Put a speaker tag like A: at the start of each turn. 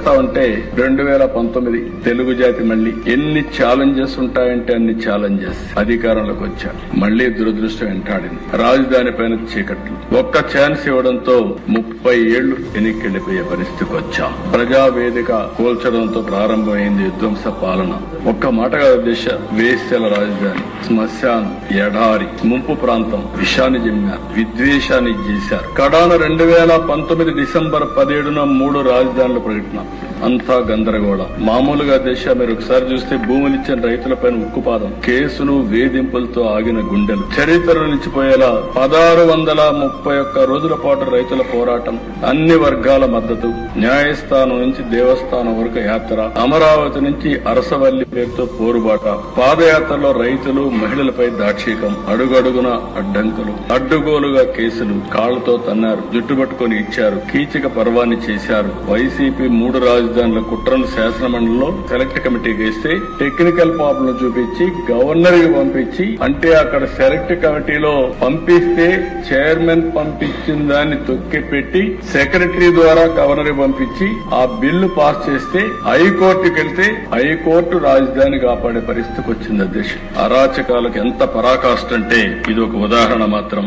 A: చేస్తామంటే 2019 తెలుగు జాతి మళ్లీ ఎన్ని ఛాలెంజెస్ ఉంటాయంటే అన్ని ఛాలెంజెస్ అధికారంలోకి వచ్చారు. మళ్లీ దురదృష్టం వెంటాడింది. రాజధాని పైన చీకట్లు. ఒక్క ఛాన్స్ ఇవ్వడంతో 30 ఏళ్లు వెనక్కిళ్లిపోయే పరిస్థితికి వచ్చాం. ప్రజావేదిక కూల్చడంతో ప్రారంభమైంది విధ్వంస పాలన. ఒక్క మాటగా దిశ వేశ్యల రాజధాని, శ్మశానం, ఎడారి, ముంపు ప్రాంతం, విషాన్ని జమ్మారు, విద్వేషాన్ని చేశారు. కడాన 2019 డిసెంబర్ 17న 3 రాజధానుల ప్రకటన. అంతా గందరగోళం. మామూలుగా దేశ మీరు ఒకసారి చూస్తే భూములిచ్చిన రైతులపైన ఉక్కుపాదం, కేసులు, వేధింపులతో ఆగిన గుండెలు, చరిత్రలో నిలిచిపోయేలా 1631 రోజుల పాటు రైతుల పోరాటం, అన్ని వర్గాల మద్దతు, న్యాయస్థానం నుంచి దేవస్థానం వరకు యాత్ర, అమరావతి నుంచి అరసవల్లి పేరుతో పోరుబాట, పాదయాత్రలో రైతులు, మహిళలపై దాక్షికం, అడుగడుగున అడ్డంకులు, అడ్డుగోలుగా కేసులు, కాళ్లతో తన్నారు, జుట్టుపట్టుకుని ఇచ్చారు, కీచక పర్వాన్ని చేశారు. వైసీపీ 3 రాజధానుల కుట్రను శాసనమండలిలో సెలెక్ట్ కమిటీకి వేస్తే టెక్నికల్ ప్రాబ్లం చూపించి గవర్నర్ కి పంపించి, అంటే అక్కడ సెలెక్ట్ కమిటీలో పంపిస్తే చైర్మన్ పంపించిన దాన్ని తొక్కిపెట్టి సెక్రటరీ ద్వారా గవర్నర్ కి పంపించి ఆ బిల్లు పాస్ చేస్తే హైకోర్టుకి వెళ్తే హైకోర్టు రాజధాని కాపాడే పరిస్థితికి వచ్చింది. అధ్యక్షుడు అరాచకాలకు ఎంత పరాకాష్ట అంటే ఇది ఒక ఉదాహరణ మాత్రం.